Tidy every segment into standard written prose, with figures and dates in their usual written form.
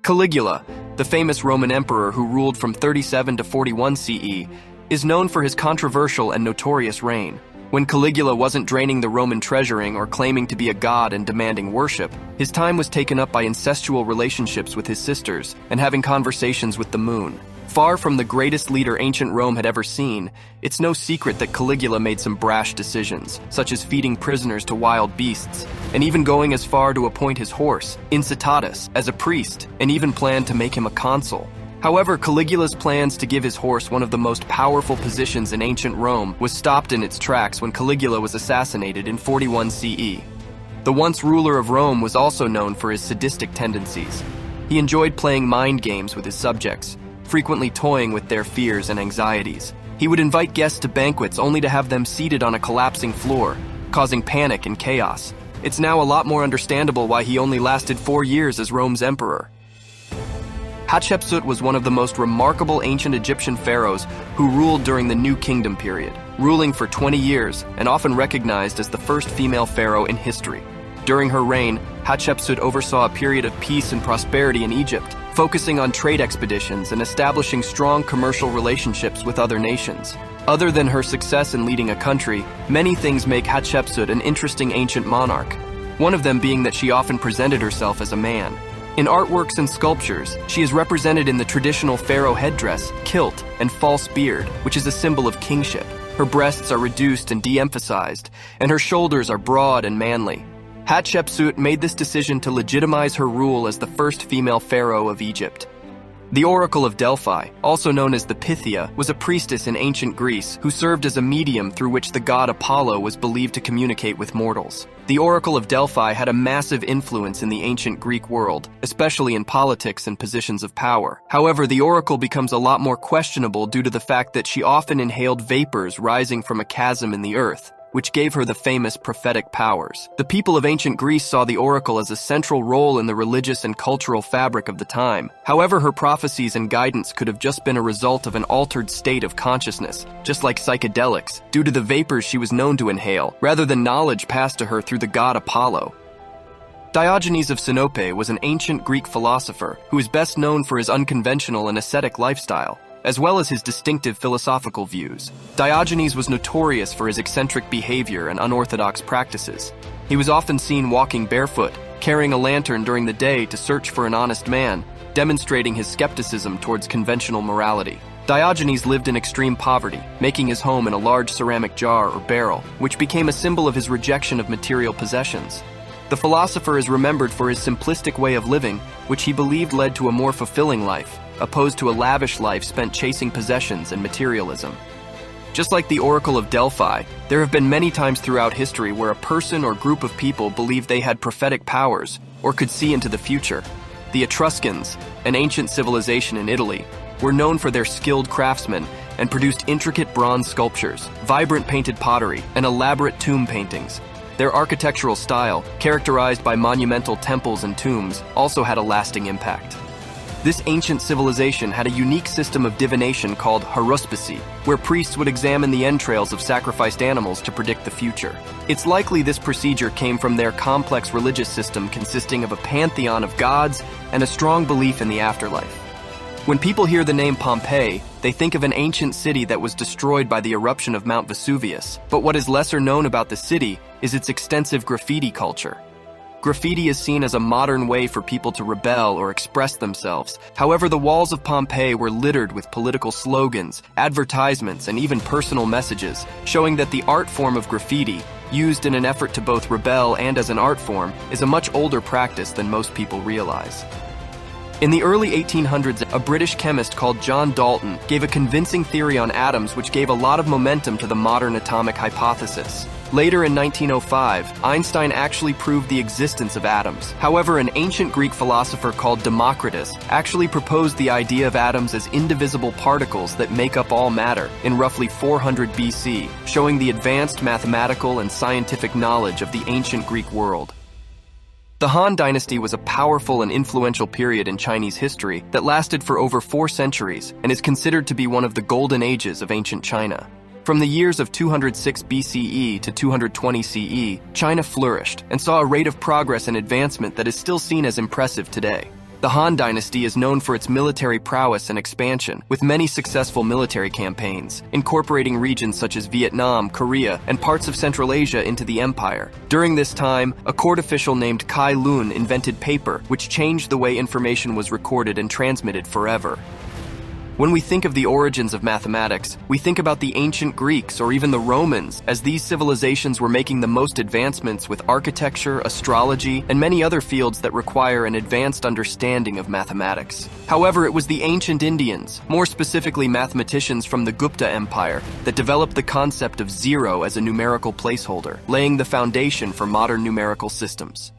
Caligula, the famous Roman emperor who ruled from 37 to 41 CE, is known for his controversial and notorious reign. When Caligula wasn't draining the Roman treasury or claiming to be a god and demanding worship, his time was taken up by incestual relationships with his sisters and having conversations with the moon. Far from the greatest leader ancient Rome had ever seen, it's no secret that Caligula made some brash decisions, such as feeding prisoners to wild beasts, and even going as far to appoint his horse, Incitatus, as a priest, and even planned to make him a consul. However, Caligula's plans to give his horse one of the most powerful positions in ancient Rome was stopped in its tracks when Caligula was assassinated in 41 CE. The once ruler of Rome was also known for his sadistic tendencies. He enjoyed playing mind games with his subjects, frequently toying with their fears and anxieties. He would invite guests to banquets only to have them seated on a collapsing floor, causing panic and chaos. It's now a lot more understandable why he only lasted 4 years as Rome's emperor. Hatshepsut was one of the most remarkable ancient Egyptian pharaohs who ruled during the New Kingdom period, ruling for 20 years and often recognized as the first female pharaoh in history. During her reign, Hatshepsut oversaw a period of peace and prosperity in Egypt, focusing on trade expeditions and establishing strong commercial relationships with other nations. Other than her success in leading a country, many things make Hatshepsut an interesting ancient monarch, one of them being that she often presented herself as a man. In artworks and sculptures, she is represented in the traditional pharaoh headdress, kilt, and false beard, which is a symbol of kingship. Her breasts are reduced and de-emphasized, and her shoulders are broad and manly. Hatshepsut made this decision to legitimize her rule as the first female pharaoh of Egypt. The Oracle of Delphi, also known as the Pythia, was a priestess in ancient Greece who served as a medium through which the god Apollo was believed to communicate with mortals. The Oracle of Delphi had a massive influence in the ancient Greek world, especially in politics and positions of power. However, the oracle becomes a lot more questionable due to the fact that she often inhaled vapors rising from a chasm in the earth, which gave her the famous prophetic powers. The people of ancient Greece saw the oracle as a central role in the religious and cultural fabric of the time. However, her prophecies and guidance could have just been a result of an altered state of consciousness, just like psychedelics, due to the vapors she was known to inhale, rather than knowledge passed to her through the god Apollo. Diogenes of Sinope was an ancient Greek philosopher who is best known for his unconventional and ascetic lifestyle, as well as his distinctive philosophical views. Diogenes was notorious for his eccentric behavior and unorthodox practices. He was often seen walking barefoot, carrying a lantern during the day to search for an honest man, demonstrating his skepticism towards conventional morality. Diogenes lived in extreme poverty, making his home in a large ceramic jar or barrel, which became a symbol of his rejection of material possessions. The philosopher is remembered for his simplistic way of living, which he believed led to a more fulfilling life, opposed to a lavish life spent chasing possessions and materialism. Just like the Oracle of Delphi, there have been many times throughout history where a person or group of people believed they had prophetic powers or could see into the future. The Etruscans, an ancient civilization in Italy, were known for their skilled craftsmen and produced intricate bronze sculptures, vibrant painted pottery, and elaborate tomb paintings. Their architectural style, characterized by monumental temples and tombs, also had a lasting impact. This ancient civilization had a unique system of divination called haruspicy, where priests would examine the entrails of sacrificed animals to predict the future. It's likely this procedure came from their complex religious system consisting of a pantheon of gods and a strong belief in the afterlife. When people hear the name Pompeii, they think of an ancient city that was destroyed by the eruption of Mount Vesuvius. But what is lesser known about the city is its extensive graffiti culture. Graffiti is seen as a modern way for people to rebel or express themselves. However, the walls of Pompeii were littered with political slogans, advertisements, and even personal messages, showing that the art form of graffiti, used in an effort to both rebel and as an art form, is a much older practice than most people realize. In the early 1800s, a British chemist called John Dalton gave a convincing theory on atoms which gave a lot of momentum to the modern atomic hypothesis. Later in 1905, Einstein actually proved the existence of atoms. However, an ancient Greek philosopher called Democritus actually proposed the idea of atoms as indivisible particles that make up all matter in roughly 400 BC, showing the advanced mathematical and scientific knowledge of the ancient Greek world. The Han Dynasty was a powerful and influential period in Chinese history that lasted for over 4 centuries and is considered to be one of the golden ages of ancient China. From the years of 206 BCE to 220 CE, China flourished and saw a rate of progress and advancement that is still seen as impressive today. The Han Dynasty is known for its military prowess and expansion, with many successful military campaigns, incorporating regions such as Vietnam, Korea, and parts of Central Asia into the empire. During this time, a court official named Kai Lun invented paper, which changed the way information was recorded and transmitted forever. When we think of the origins of mathematics, we think about the ancient Greeks or even the Romans, as these civilizations were making the most advancements with architecture, astrology, and many other fields that require an advanced understanding of mathematics. However, it was the ancient Indians, more specifically mathematicians from the Gupta Empire, that developed the concept of zero as a numerical placeholder, laying the foundation for modern numerical systems.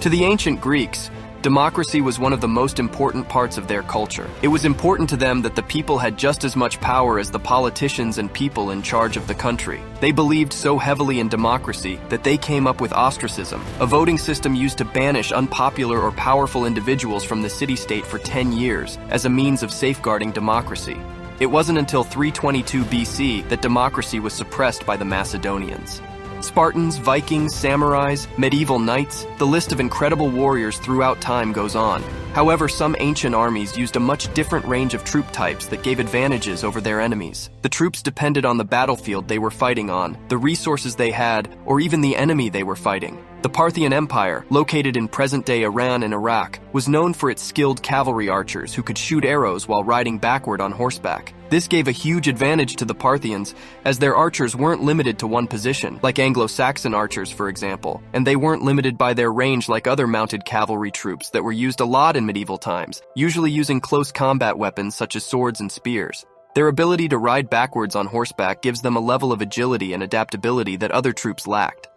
To the ancient Greeks, democracy was one of the most important parts of their culture. It was important to them that the people had just as much power as the politicians and people in charge of the country. They believed so heavily in democracy that they came up with ostracism, a voting system used to banish unpopular or powerful individuals from the city-state for 10 years as a means of safeguarding democracy. It wasn't until 322 BC that democracy was suppressed by the Macedonians. Spartans, Vikings, samurais, medieval knights, the list of incredible warriors throughout time goes on. However, some ancient armies used a much different range of troop types that gave advantages over their enemies. The troops depended on the battlefield they were fighting on, the resources they had, or even the enemy they were fighting. The Parthian Empire, located in present-day Iran and Iraq, was known for its skilled cavalry archers who could shoot arrows while riding backward on horseback. This gave a huge advantage to the Parthians, as their archers weren't limited to one position, like Anglo-Saxon archers, for example, and they weren't limited by their range like other mounted cavalry troops that were used a lot in medieval times, usually using close combat weapons such as swords and spears. Their ability to ride backwards on horseback gives them a level of agility and adaptability that other troops lacked.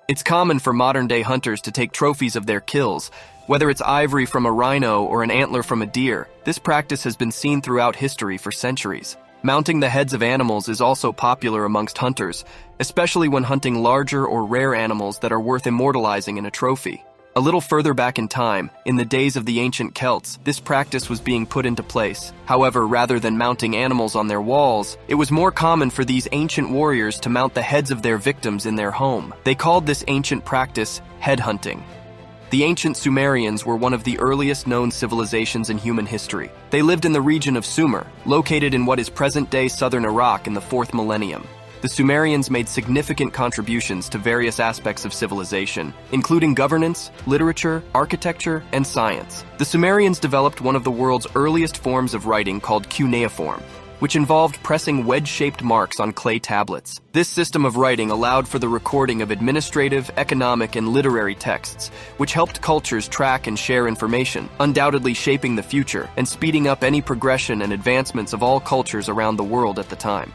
It's common for modern-day hunters to take trophies of their kills, whether it's ivory from a rhino or an antler from a deer. This practice has been seen throughout history for centuries. Mounting the heads of animals is also popular amongst hunters, especially when hunting larger or rare animals that are worth immortalizing in a trophy. A little further back in time, in the days of the ancient Celts, this practice was being put into place. However, rather than mounting animals on their walls, it was more common for these ancient warriors to mount the heads of their victims in their home. They called this ancient practice headhunting. The ancient Sumerians were one of the earliest known civilizations in human history. They lived in the region of Sumer, located in what is present-day southern Iraq in the 4th millennium. The Sumerians made significant contributions to various aspects of civilization, including governance, literature, architecture, and science. The Sumerians developed one of the world's earliest forms of writing called cuneiform, which involved pressing wedge-shaped marks on clay tablets. This system of writing allowed for the recording of administrative, economic, and literary texts, which helped cultures track and share information, undoubtedly shaping the future and speeding up any progression and advancements of all cultures around the world at the time.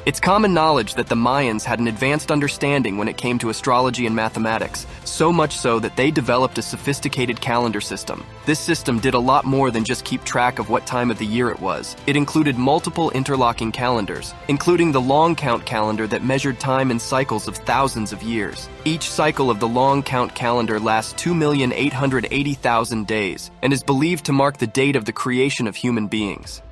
It's common knowledge that the Mayans had an advanced understanding when it came to astrology and mathematics, so much so that they developed a sophisticated calendar system. This system did a lot more than just keep track of what time of the year it was. It included multiple interlocking calendars, including the long count calendar that measured time in cycles of thousands of years. Each cycle of the long count calendar lasts 2,880,000 days and is believed to mark the date of the creation of human beings.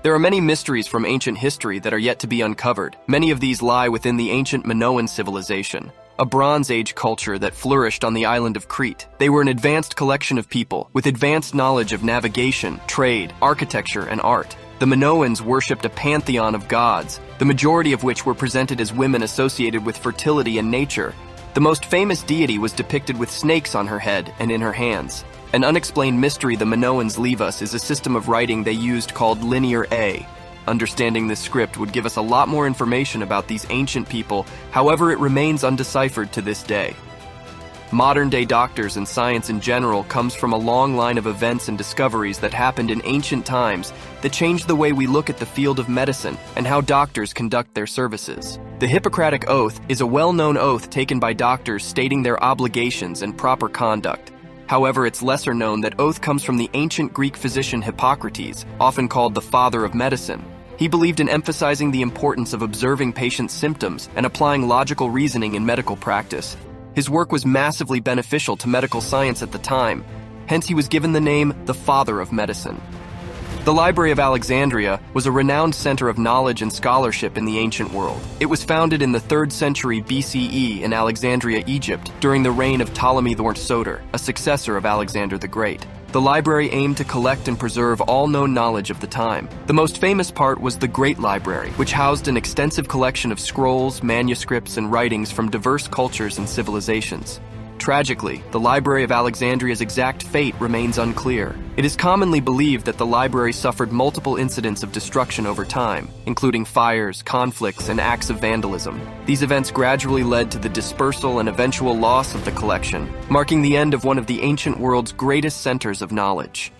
There are many mysteries from ancient history that are yet to be uncovered. Many of these lie within the ancient Minoan civilization, a Bronze Age culture that flourished on the island of Crete. They were an advanced collection of people with advanced knowledge of navigation, trade, architecture, and art. The Minoans worshipped a pantheon of gods, the majority of which were presented as women associated with fertility and nature. The most famous deity was depicted with snakes on her head and in her hands. An unexplained mystery the Minoans leave us is a system of writing they used called Linear A. Understanding this script would give us a lot more information about these ancient people, however it remains undeciphered to this day. Modern-day doctors and science in general comes from a long line of events and discoveries that happened in ancient times that changed the way we look at the field of medicine and how doctors conduct their services. The Hippocratic Oath is a well-known oath taken by doctors stating their obligations and proper conduct. However, it's lesser known that oath comes from the ancient Greek physician Hippocrates, often called the father of medicine. He believed in emphasizing the importance of observing patients' symptoms and applying logical reasoning in medical practice. His work was massively beneficial to medical science at the time, hence he was given the name the father of medicine. The Library of Alexandria was a renowned center of knowledge and scholarship in the ancient world. It was founded in the 3rd century BCE in Alexandria, Egypt, during the reign of Ptolemy the Soter, a successor of Alexander the Great. The library aimed to collect and preserve all known knowledge of the time. The most famous part was the Great Library, which housed an extensive collection of scrolls, manuscripts, and writings from diverse cultures and civilizations. Tragically, the Library of Alexandria's exact fate remains unclear. It is commonly believed that the library suffered multiple incidents of destruction over time, including fires, conflicts, and acts of vandalism. These events gradually led to the dispersal and eventual loss of the collection, marking the end of one of the ancient world's greatest centers of knowledge.